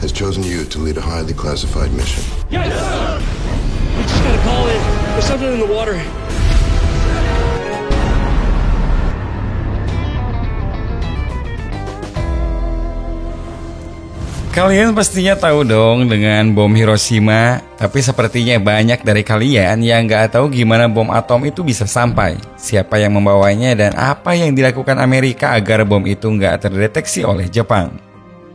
has chosen you to lead a highly classified mission. Yes, sir! We just gotta call in. There's something in the water. Kalian pastinya tahu dong dengan bom Hiroshima, tapi sepertinya banyak dari kalian yang nggak tahu gimana bom atom itu bisa sampai, siapa yang membawanya, dan apa yang dilakukan Amerika agar bom itu nggak terdeteksi oleh Jepang.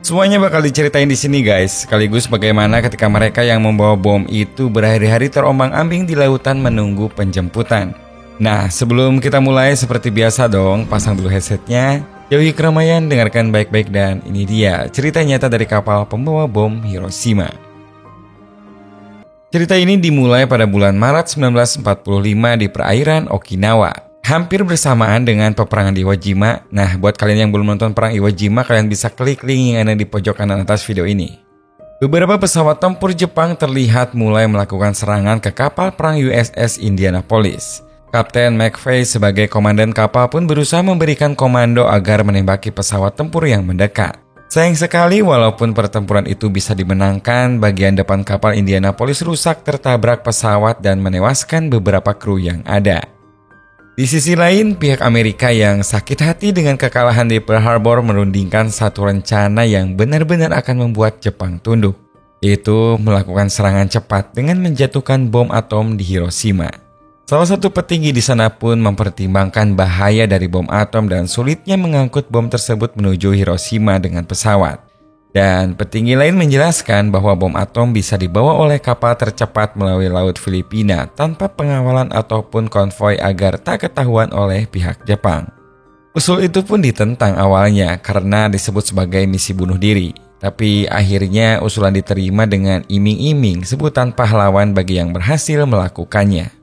Semuanya bakal diceritain di sini guys, sekaligus bagaimana ketika mereka yang membawa bom itu berhari-hari terombang-ambing di lautan menunggu penjemputan. Nah, sebelum kita mulai seperti biasa dong, pasang dulu headsetnya. Jauhi keramaian, dengarkan baik-baik, dan ini dia cerita nyata dari kapal pembawa bom Hiroshima. Cerita ini dimulai pada bulan Maret 1945 di perairan Okinawa, hampir bersamaan dengan peperangan di Iwo Jima. Nah, buat kalian yang belum nonton perang Iwo Jima, kalian bisa klik link yang ada di pojok kanan atas video ini. Beberapa pesawat tempur Jepang terlihat mulai melakukan serangan ke kapal perang USS Indianapolis. Kapten McVeigh sebagai komandan kapal pun berusaha memberikan komando agar menembaki pesawat tempur yang mendekat. Sayang sekali, walaupun pertempuran itu bisa dimenangkan, bagian depan kapal Indianapolis rusak tertabrak pesawat dan menewaskan beberapa kru yang ada. Di sisi lain, pihak Amerika yang sakit hati dengan kekalahan di Pearl Harbor merundingkan satu rencana yang benar-benar akan membuat Jepang tunduk, yaitu melakukan serangan cepat dengan menjatuhkan bom atom di Hiroshima. Salah satu petinggi di sana pun mempertimbangkan bahaya dari bom atom dan sulitnya mengangkut bom tersebut menuju Hiroshima dengan pesawat. Dan petinggi lain menjelaskan bahwa bom atom bisa dibawa oleh kapal tercepat melalui Laut Filipina tanpa pengawalan ataupun konvoi agar tak ketahuan oleh pihak Jepang. Usul itu pun ditentang awalnya karena disebut sebagai misi bunuh diri. Tapi akhirnya usulan diterima dengan iming-iming sebutan pahlawan bagi yang berhasil melakukannya.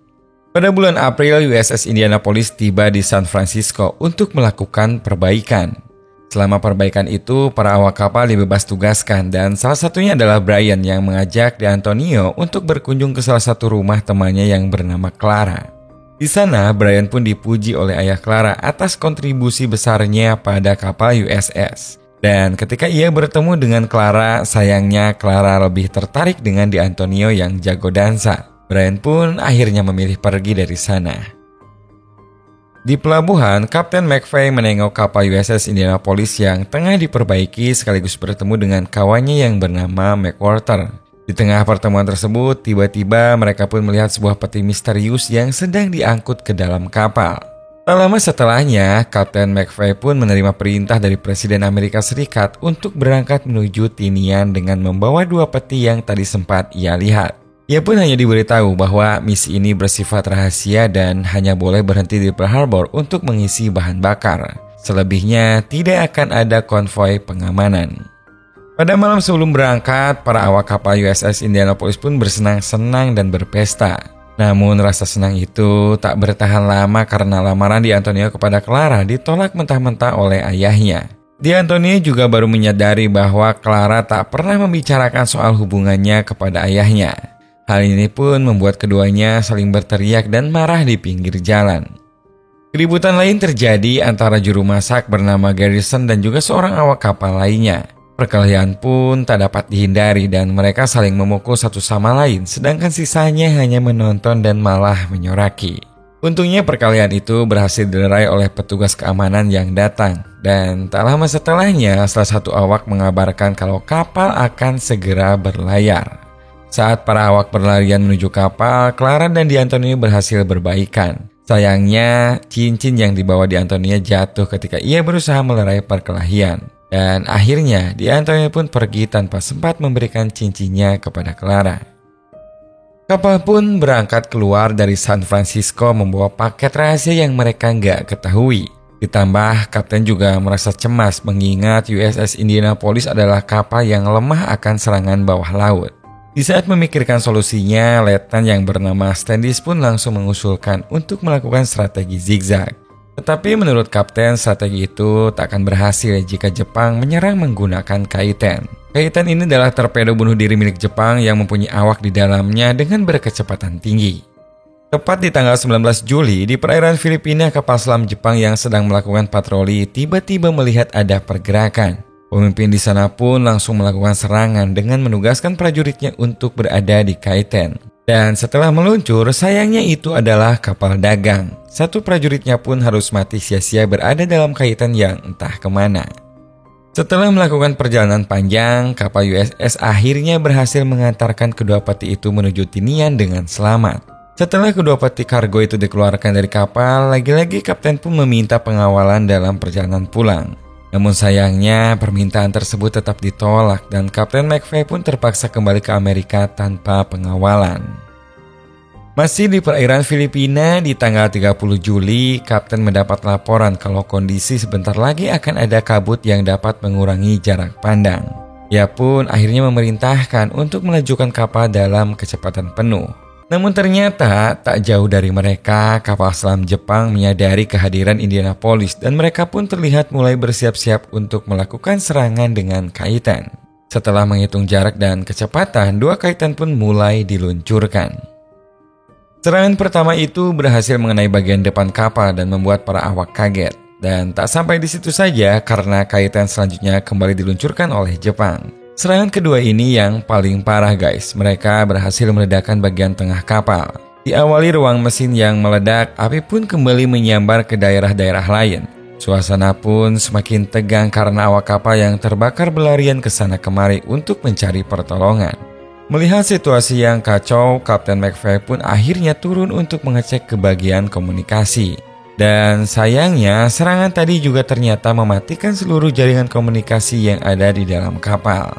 Pada bulan April, USS Indianapolis tiba di San Francisco untuk melakukan perbaikan. Selama perbaikan itu, para awak kapal dibebas tugaskan dan salah satunya adalah Brian yang mengajak D'Antonio untuk berkunjung ke salah satu rumah temannya yang bernama Clara. Di sana, Brian pun dipuji oleh ayah Clara atas kontribusi besarnya pada kapal USS. Dan ketika ia bertemu dengan Clara, sayangnya Clara lebih tertarik dengan D'Antonio yang jago dansa. Brian pun akhirnya memilih pergi dari sana. Di pelabuhan, Kapten McVeigh menengok kapal USS Indianapolis yang tengah diperbaiki sekaligus bertemu dengan kawannya yang bernama McWhorter. Di tengah pertemuan tersebut, tiba-tiba mereka pun melihat sebuah peti misterius yang sedang diangkut ke dalam kapal. Tak lama setelahnya, Kapten McVeigh pun menerima perintah dari Presiden Amerika Serikat untuk berangkat menuju Tinian dengan membawa dua peti yang tadi sempat ia lihat. Ia pun hanya diberitahu bahwa misi ini bersifat rahasia dan hanya boleh berhenti di Pearl Harbor untuk mengisi bahan bakar. Selebihnya tidak akan ada konvoi pengamanan. Pada malam sebelum berangkat, para awak kapal USS Indianapolis pun bersenang-senang dan berpesta. Namun rasa senang itu tak bertahan lama karena lamaran D'Antonio kepada Clara ditolak mentah-mentah oleh ayahnya. D'Antonio juga baru menyadari bahwa Clara tak pernah membicarakan soal hubungannya kepada ayahnya. Hal ini pun membuat keduanya saling berteriak dan marah di pinggir jalan. Keributan lain terjadi antara juru masak bernama Garrison dan juga seorang awak kapal lainnya. Perkelahian pun tak dapat dihindari dan mereka saling memukul satu sama lain, sedangkan sisanya hanya menonton dan malah menyoraki. Untungnya perkelahian itu berhasil dilerai oleh petugas keamanan yang datang. Dan tak lama setelahnya, salah satu awak mengabarkan kalau kapal akan segera berlayar. Saat para awak berlarian menuju kapal, Clara dan D'Antonio berhasil berbaikan. Sayangnya, cincin yang dibawa D'Antonio jatuh ketika ia berusaha melerai perkelahian. Dan akhirnya, D'Antonio pun pergi tanpa sempat memberikan cincinnya kepada Clara. Kapal pun berangkat keluar dari San Francisco membawa paket rahasia yang mereka nggak ketahui. Ditambah, kapten juga merasa cemas mengingat USS Indianapolis adalah kapal yang lemah akan serangan bawah laut. Di saat memikirkan solusinya, letnan yang bernama Standish pun langsung mengusulkan untuk melakukan strategi zigzag. Tetapi menurut kapten, strategi itu tak akan berhasil jika Jepang menyerang menggunakan Kaiten. Kaiten ini adalah torpedo bunuh diri milik Jepang yang mempunyai awak di dalamnya dengan berkecepatan tinggi. Tepat di tanggal 19 Juli, di perairan Filipina, kapal selam Jepang yang sedang melakukan patroli tiba-tiba melihat ada pergerakan. Pemimpin di sana pun langsung melakukan serangan dengan menugaskan prajuritnya untuk berada di Kaiten. Dan setelah meluncur, sayangnya itu adalah kapal dagang. Satu prajuritnya pun harus mati sia-sia berada dalam Kaiten yang entah kemana. Setelah melakukan perjalanan panjang, kapal USS akhirnya berhasil mengantarkan kedua peti itu menuju Tinian dengan selamat. Setelah kedua peti kargo itu dikeluarkan dari kapal, lagi-lagi kapten pun meminta pengawalan dalam perjalanan pulang. Namun sayangnya permintaan tersebut tetap ditolak dan Kapten McVeigh pun terpaksa kembali ke Amerika tanpa pengawalan. Masih di perairan Filipina, di tanggal 30 Juli, Kapten mendapat laporan kalau kondisi sebentar lagi akan ada kabut yang dapat mengurangi jarak pandang. Ia pun akhirnya memerintahkan untuk melajukan kapal dalam kecepatan penuh. Namun ternyata tak jauh dari mereka, kapal selam Jepang menyadari kehadiran Indianapolis dan mereka pun terlihat mulai bersiap-siap untuk melakukan serangan dengan kaitan. Setelah menghitung jarak dan kecepatan, dua kaitan pun mulai diluncurkan. Serangan pertama itu berhasil mengenai bagian depan kapal dan membuat para awak kaget. Dan tak sampai di situ saja karena kaitan selanjutnya kembali diluncurkan oleh Jepang. Serangan kedua ini yang paling parah guys, mereka berhasil meledakkan bagian tengah kapal. Diawali ruang mesin yang meledak, api pun kembali menyambar ke daerah-daerah lain. Suasana pun semakin tegang karena awak kapal yang terbakar berlarian ke sana kemari untuk mencari pertolongan. Melihat situasi yang kacau, Kapten McVeigh pun akhirnya turun untuk mengecek ke bagian komunikasi. Dan sayangnya serangan tadi juga ternyata mematikan seluruh jaringan komunikasi yang ada di dalam kapal.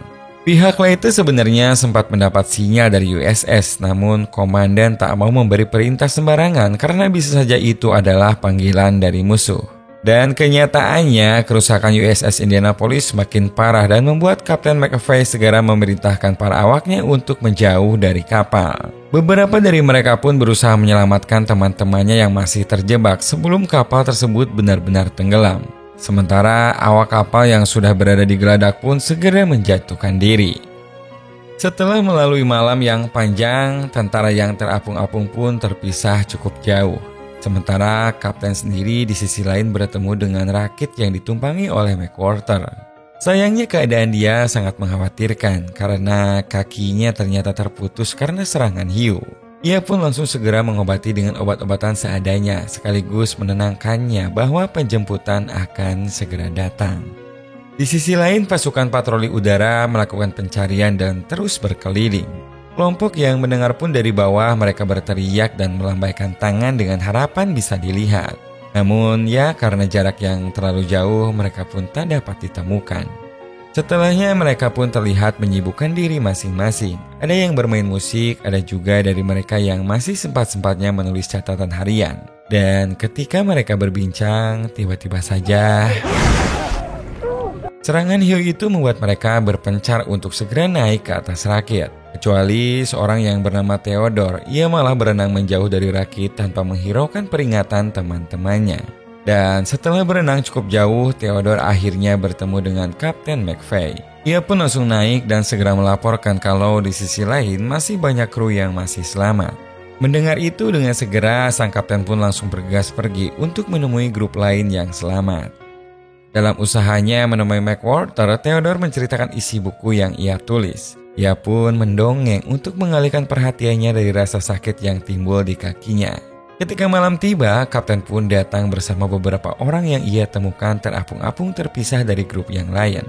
Pihak lain itu sebenarnya sempat mendapat sinyal dari USS, namun komandan tak mau memberi perintah sembarangan karena bisa saja itu adalah panggilan dari musuh. Dan kenyataannya kerusakan USS Indianapolis semakin parah dan membuat Kapten McVeigh segera memerintahkan para awaknya untuk menjauh dari kapal. Beberapa dari mereka pun berusaha menyelamatkan teman-temannya yang masih terjebak sebelum kapal tersebut benar-benar tenggelam. Sementara awak kapal yang sudah berada di geladak pun segera menjatuhkan diri. Setelah melalui malam yang panjang, tentara yang terapung-apung pun terpisah cukup jauh. Sementara kapten sendiri di sisi lain bertemu dengan rakit yang ditumpangi oleh McWhorter. Sayangnya keadaan dia sangat mengkhawatirkan karena kakinya ternyata terputus karena serangan hiu. Ia pun langsung segera mengobati dengan obat-obatan seadanya sekaligus menenangkannya bahwa penjemputan akan segera datang. Di sisi lain pasukan patroli udara melakukan pencarian dan terus berkeliling. Kelompok yang mendengar pun dari bawah mereka berteriak dan melambaikan tangan dengan harapan bisa dilihat. Namun ya karena jarak yang terlalu jauh mereka pun tak dapat ditemukan. Setelahnya mereka pun terlihat menyibukkan diri masing-masing. Ada yang bermain musik, ada juga dari mereka yang masih sempat-sempatnya menulis catatan harian. Dan ketika mereka berbincang, tiba-tiba saja serangan hiu itu membuat mereka berpencar untuk segera naik ke atas rakit. Kecuali seorang yang bernama Theodore, ia malah berenang menjauh dari rakit tanpa menghiraukan peringatan teman-temannya. Dan setelah berenang cukup jauh, Theodore akhirnya bertemu dengan Kapten McVeigh. Ia pun langsung naik dan segera melaporkan kalau di sisi lain masih banyak kru yang masih selamat. Mendengar itu dengan segera, sang kapten pun langsung bergegas pergi untuk menemui grup lain yang selamat. Dalam usahanya menemui McWhorter, Theodore menceritakan isi buku yang ia tulis. Ia pun mendongeng untuk mengalihkan perhatiannya dari rasa sakit yang timbul di kakinya. Ketika malam tiba, kapten pun datang bersama beberapa orang yang ia temukan terapung-apung terpisah dari grup yang lain.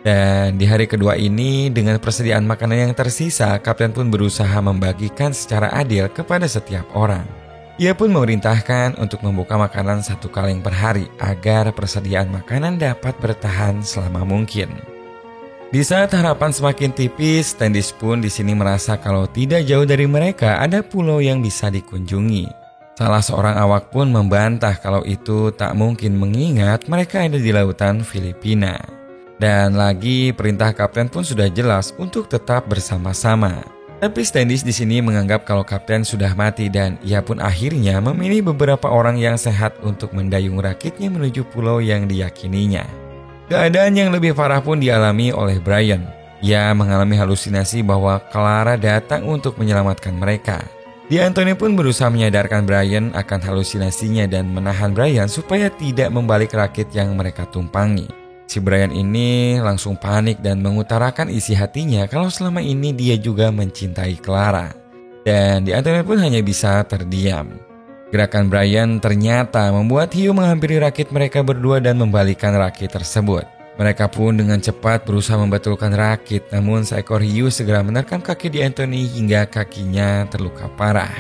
Dan di hari kedua ini, dengan persediaan makanan yang tersisa, kapten pun berusaha membagikan secara adil kepada setiap orang. Ia pun memerintahkan untuk membuka makanan 1 kaleng per hari agar persediaan makanan dapat bertahan selama mungkin. Di saat harapan semakin tipis, Standish pun di sini merasa kalau tidak jauh dari mereka ada pulau yang bisa dikunjungi. Salah seorang awak pun membantah kalau itu tak mungkin mengingat mereka ada di lautan Filipina. Dan lagi perintah kapten pun sudah jelas untuk tetap bersama-sama. Tapi Standish di sini menganggap kalau kapten sudah mati dan ia pun akhirnya memilih beberapa orang yang sehat untuk mendayung rakitnya menuju pulau yang diyakininya. Keadaan yang lebih parah pun dialami oleh Brian. Ia mengalami halusinasi bahwa Clara datang untuk menyelamatkan mereka. D'Antoni pun berusaha menyadarkan Brian akan halusinasinya dan menahan Brian supaya tidak membalik rakit yang mereka tumpangi. Si Brian ini langsung panik dan mengutarakan isi hatinya kalau selama ini dia juga mencintai Clara. Dan Di Anthony pun hanya bisa terdiam. Gerakan Brian ternyata membuat hiu menghampiri rakit mereka berdua dan membalikan rakit tersebut. Mereka pun dengan cepat berusaha membetulkan rakit, namun seekor hiu segera menerkam kaki Di Anthony hingga kakinya terluka parah.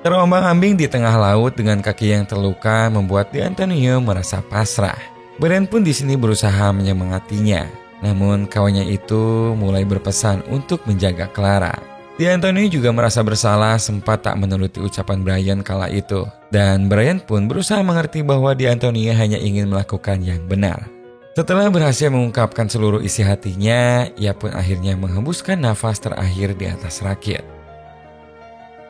Terombang-ambing di tengah laut dengan kaki yang terluka membuat Di Anthony merasa pasrah. Brian pun di sini berusaha menyemangatinya, namun kawannya itu mulai berpesan untuk menjaga Clara. Di Anthony juga merasa bersalah sempat tak menuruti ucapan Brian kala itu. Dan Brian pun berusaha mengerti bahwa Di Anthony hanya ingin melakukan yang benar. Setelah berhasil mengungkapkan seluruh isi hatinya, ia pun akhirnya menghembuskan nafas terakhir di atas rakit.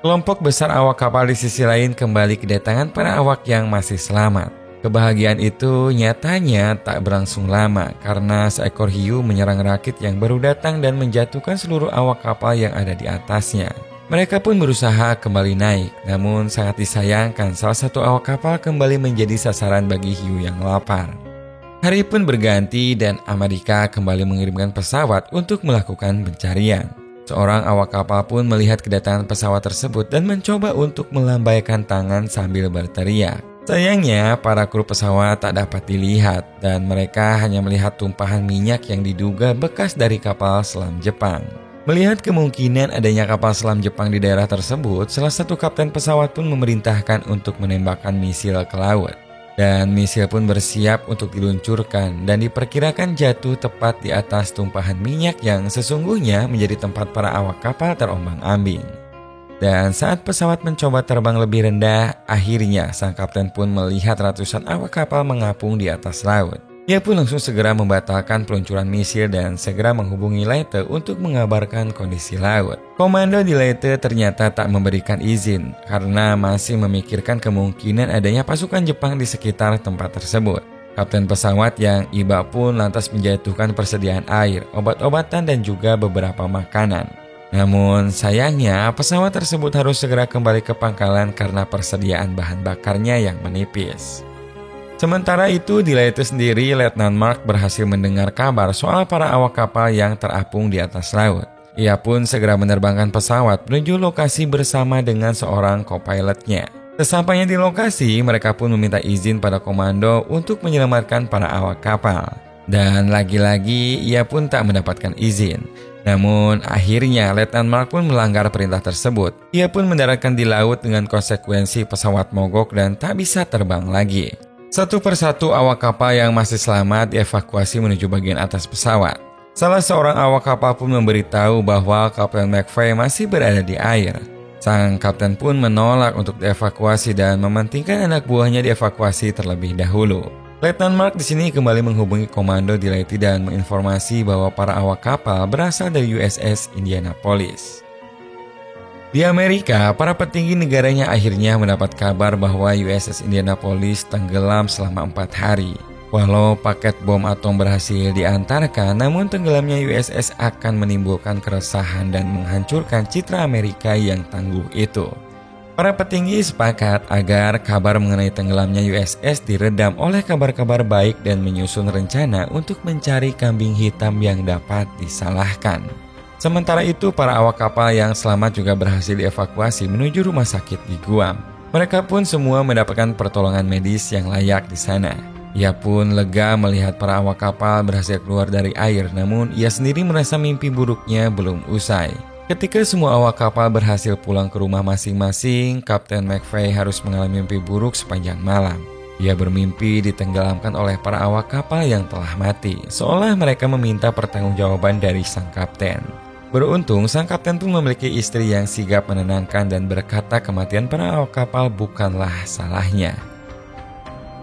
Kelompok besar awak kapal di sisi lain kembali kedatangan para awak yang masih selamat. Kebahagiaan itu nyatanya tak berlangsung lama karena seekor hiu menyerang rakit yang baru datang dan menjatuhkan seluruh awak kapal yang ada di atasnya. Mereka pun berusaha kembali naik, namun sangat disayangkan salah satu awak kapal kembali menjadi sasaran bagi hiu yang lapar. Hari pun berganti dan Amerika kembali mengirimkan pesawat untuk melakukan pencarian. Seorang awak kapal pun melihat kedatangan pesawat tersebut dan mencoba untuk melambaikan tangan sambil berteriak. Sayangnya, para kru pesawat tak dapat dilihat dan mereka hanya melihat tumpahan minyak yang diduga bekas dari kapal selam Jepang. Melihat kemungkinan adanya kapal selam Jepang di daerah tersebut, salah satu kapten pesawat pun memerintahkan untuk menembakkan misil ke laut. Dan misil pun bersiap untuk diluncurkan dan diperkirakan jatuh tepat di atas tumpahan minyak yang sesungguhnya menjadi tempat para awak kapal terombang-ambing. Dan saat pesawat mencoba terbang lebih rendah, akhirnya sang kapten pun melihat ratusan awak kapal mengapung di atas laut. Ia pun langsung segera membatalkan peluncuran misil dan segera menghubungi Leyte untuk mengabarkan kondisi laut. Komando di Leyte ternyata tak memberikan izin karena masih memikirkan kemungkinan adanya pasukan Jepang di sekitar tempat tersebut. Kapten pesawat yang iba pun lantas menjatuhkan persediaan air, obat-obatan dan juga beberapa makanan. Namun sayangnya pesawat tersebut harus segera kembali ke pangkalan karena persediaan bahan bakarnya yang menipis. Sementara itu di Leyte sendiri, Letnan Mark berhasil mendengar kabar soal para awak kapal yang terapung di atas laut. Ia pun segera menerbangkan pesawat menuju lokasi bersama dengan seorang co-pilotnya. Sesampainya di lokasi, mereka pun meminta izin pada komando untuk menyelamatkan para awak kapal. Dan lagi-lagi ia pun tak mendapatkan izin. Namun akhirnya Letnan Mark pun melanggar perintah tersebut. Ia pun mendaratkan di laut dengan konsekuensi pesawat mogok dan tak bisa terbang lagi. Satu persatu awak kapal yang masih selamat dievakuasi menuju bagian atas pesawat. Salah seorang awak kapal pun memberitahu bahwa Kapten McVeigh masih berada di air. Sang kapten pun menolak untuk dievakuasi dan mementingkan anak buahnya dievakuasi terlebih dahulu. Letnan Mark di sini kembali menghubungi komando di Leyte dan menginformasi bahwa para awak kapal berasal dari USS Indianapolis. Di Amerika, para petinggi negaranya akhirnya mendapat kabar bahwa USS Indianapolis tenggelam selama 4 hari. Walau paket bom atom berhasil diantarkan, namun tenggelamnya USS akan menimbulkan keresahan dan menghancurkan citra Amerika yang tangguh itu. Para petinggi sepakat agar kabar mengenai tenggelamnya USS diredam oleh kabar-kabar baik dan menyusun rencana untuk mencari kambing hitam yang dapat disalahkan. Sementara itu, para awak kapal yang selamat juga berhasil dievakuasi menuju rumah sakit di Guam. Mereka pun semua mendapatkan pertolongan medis yang layak di sana. Ia pun lega melihat para awak kapal berhasil keluar dari air, namun ia sendiri merasa mimpi buruknya belum usai. Ketika semua awak kapal berhasil pulang ke rumah masing-masing, Kapten McVeigh harus mengalami mimpi buruk sepanjang malam. Ia bermimpi ditenggelamkan oleh para awak kapal yang telah mati, seolah mereka meminta pertanggungjawaban dari sang kapten. Beruntung, sang kapten pun memiliki istri yang sigap menenangkan dan berkata kematian para awak kapal bukanlah salahnya.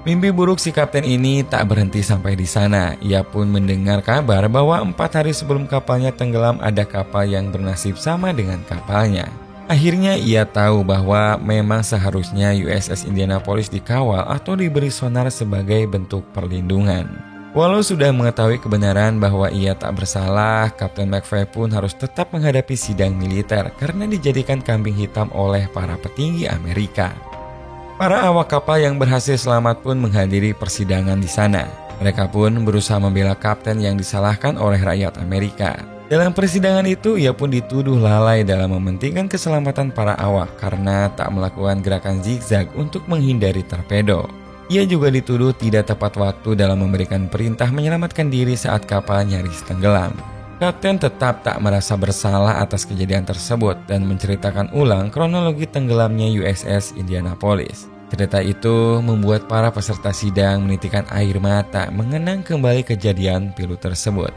Mimpi buruk si kapten ini tak berhenti sampai di sana. Ia pun mendengar kabar bahwa 4 hari sebelum kapalnya tenggelam ada kapal yang bernasib sama dengan kapalnya. Akhirnya ia tahu bahwa memang seharusnya USS Indianapolis dikawal atau diberi sonar sebagai bentuk perlindungan. Walau sudah mengetahui kebenaran bahwa ia tak bersalah, Kapten McVeigh pun harus tetap menghadapi sidang militer karena dijadikan kambing hitam oleh para petinggi Amerika. Para awak kapal yang berhasil selamat pun menghadiri persidangan di sana. Mereka pun berusaha membela kapten yang disalahkan oleh rakyat Amerika. Dalam persidangan itu, ia pun dituduh lalai dalam mementingkan keselamatan para awak karena tak melakukan gerakan zigzag untuk menghindari torpedo. Ia juga dituduh tidak tepat waktu dalam memberikan perintah menyelamatkan diri saat kapal nyaris tenggelam. Kapten tetap tak merasa bersalah atas kejadian tersebut dan menceritakan ulang kronologi tenggelamnya USS Indianapolis. Cerita itu membuat para peserta sidang menitikkan air mata mengenang kembali kejadian pilu tersebut.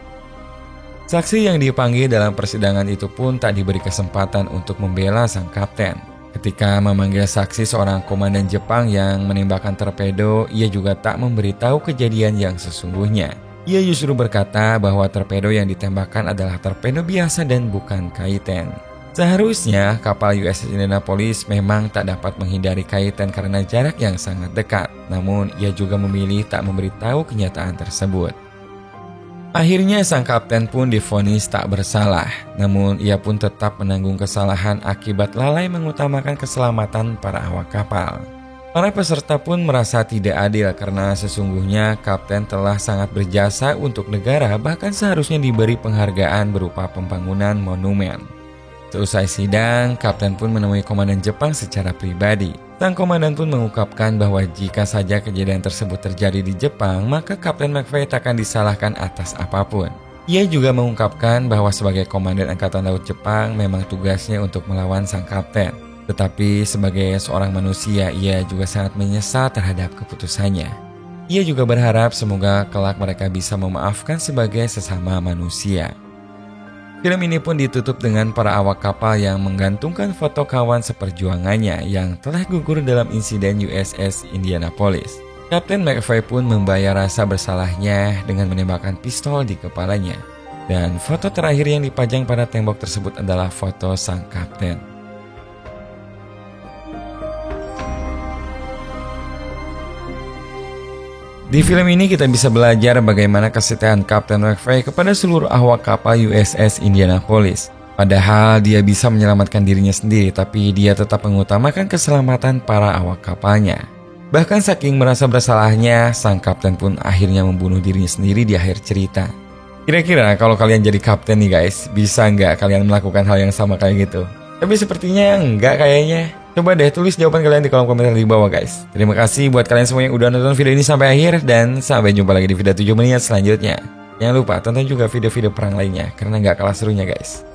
Saksi yang dipanggil dalam persidangan itu pun tak diberi kesempatan untuk membela sang kapten. Ketika memanggil saksi seorang komandan Jepang yang menembakkan torpedo, ia juga tak memberitahu kejadian yang sesungguhnya. Ia justru berkata bahwa torpedo yang ditembakkan adalah torpedo biasa dan bukan kaiten. Seharusnya kapal USS Indianapolis memang tak dapat menghindari kaiten karena jarak yang sangat dekat. Namun ia juga memilih tak memberitahu kenyataan tersebut. Akhirnya sang kapten pun divonis tak bersalah. Namun ia pun tetap menanggung kesalahan akibat lalai mengutamakan keselamatan para awak kapal. Para peserta pun merasa tidak adil karena sesungguhnya kapten telah sangat berjasa untuk negara, bahkan seharusnya diberi penghargaan berupa pembangunan monumen. Seusai sidang, kapten pun menemui komandan Jepang secara pribadi. Sang komandan pun mengungkapkan bahwa jika saja kejadian tersebut terjadi di Jepang, maka Kapten McVeigh tak akan disalahkan atas apapun. Ia juga mengungkapkan bahwa sebagai komandan Angkatan Laut Jepang memang tugasnya untuk melawan sang kapten. Tetapi sebagai seorang manusia, ia juga sangat menyesal terhadap keputusannya. Ia juga berharap semoga kelak mereka bisa memaafkan sebagai sesama manusia. Film ini pun ditutup dengan para awak kapal yang menggantungkan foto kawan seperjuangannya yang telah gugur dalam insiden USS Indianapolis. Kapten McVeigh pun membayar rasa bersalahnya dengan menembakkan pistol di kepalanya. Dan foto terakhir yang dipajang pada tembok tersebut adalah foto sang kapten. Di film ini kita bisa belajar bagaimana kesetiaan Kapten McVeigh kepada seluruh awak kapal USS Indianapolis. Padahal dia bisa menyelamatkan dirinya sendiri, tapi dia tetap mengutamakan keselamatan para awak kapalnya. Bahkan saking merasa bersalahnya, sang kapten pun akhirnya membunuh dirinya sendiri di akhir cerita. Kira-kira kalau kalian jadi kapten nih guys, bisa nggak kalian melakukan hal yang sama kayak gitu? Tapi sepertinya nggak kayaknya. Coba deh tulis jawaban kalian di kolom komentar di bawah guys. Terima kasih buat kalian semua yang udah nonton video ini sampai akhir. Dan sampai jumpa lagi di video 7 menit selanjutnya. Jangan lupa tonton juga video-video perang lainnya karena nggak kalah serunya guys.